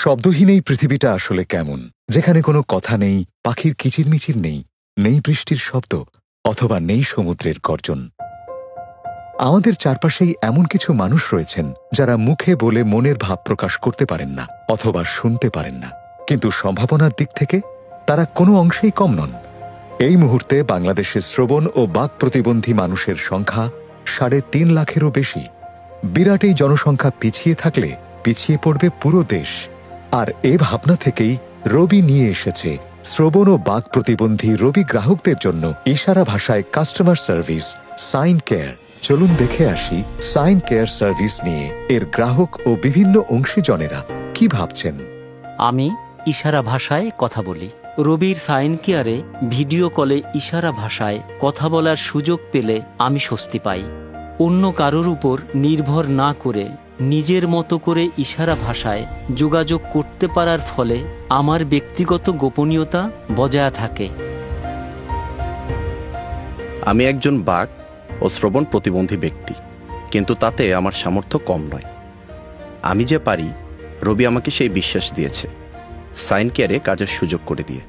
শব্দহীন এই পৃথিবীটা আসলে কেমন, যেখানে কোনো কথা নেই, পাখির কিচিরমিচির নেই, নেই বৃষ্টির শব্দ, অথবা নেই সমুদ্রের গর্জন। আমাদের চারপাশেই এমন কিছু মানুষ রয়েছেন যারা মুখে বলে মনের ভাব প্রকাশ করতে পারেন না অথবা শুনতে পারেন না, কিন্তু সম্ভাবনার দিক থেকে তারা কোনো অংশেই কম নন। এই মুহূর্তে বাংলাদেশে শ্রবণ ও বাক প্রতিবন্ধী মানুষের সংখ্যা ৩.৫ লাখেরও বেশি। বিরাট এই জনসংখ্যা পিছিয়ে থাকলে পিছিয়ে পড়বে পুরো দেশ। আর এ ভাবনা থেকেই রবি নিয়ে এসেছে শ্রবণ ও বাক প্রতিবন্ধী রবি গ্রাহকদের জন্য ইশারা ভাষায় কাস্টমার সার্ভিস সাইন কেয়ার। চলুন দেখে আসি সাইন কেয়ার সার্ভিস নিয়ে এর গ্রাহক ও বিভিন্ন অংশীজনেরা কি ভাবছেন। আমি ইশারা ভাষায় কথা বলি। রবির সাইন কেয়ারে ভিডিও কলে ইশারা ভাষায় কথা বলার সুযোগ পেলে আমি স্বস্তি পাই। অন্য কারোর উপর নির্ভর না করে নিজের মতো করে ইশারা ভাষায় যোগাযোগ করতে পারার ফলে আমার ব্যক্তিগত গোপনীয়তা বজায় থাকে। আমি একজন বাক ও শ্রবণ প্রতিবন্ধী ব্যক্তি, কিন্তু তাতে আমার সামর্থ্য কম নয়। আমি যে পারি, রবি আমাকে সেই বিশ্বাস দিয়েছে সাইন কেয়ারে কাজের সুযোগ করে দিয়ে।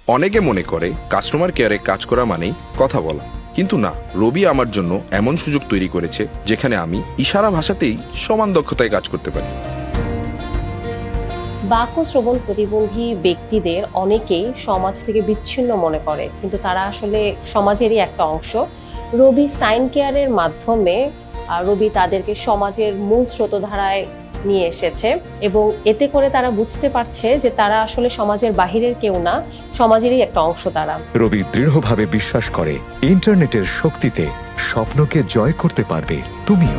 অনেকে মনে করে কাস্টমার কেয়ারে কাজ করা মানেই কথা বলা, কিন্তু না, রবি আমার জন্য এমন সুযোগ তৈরি করেছে যেখানে আমি ইশারা ভাষাতেই সমান দক্ষতায় কাজ করতে পারি। বাক ও শ্রবণ প্রতিবন্ধী ব্যক্তিদের অনেকেই সমাজ থেকে বিচ্ছিন্ন মনে করে, কিন্তু তারা আসলে সমাজেরই একটা অংশ। রবি সাইন কেয়ারের মাধ্যমে রবি তাদেরকে সমাজের মূল স্রোতধারায় নিয়ে এসেছে এবং এতে করে তারা বুঝতে পারছে যে তারা আসলে সমাজের বাহিরের কেউ না, সমাজেরই একটা অংশ তারা। রবি দৃঢ়ভাবে বিশ্বাস করে ইন্টারনেটের শক্তিতে স্বপ্নকে জয় করতে পারবে তুমিও।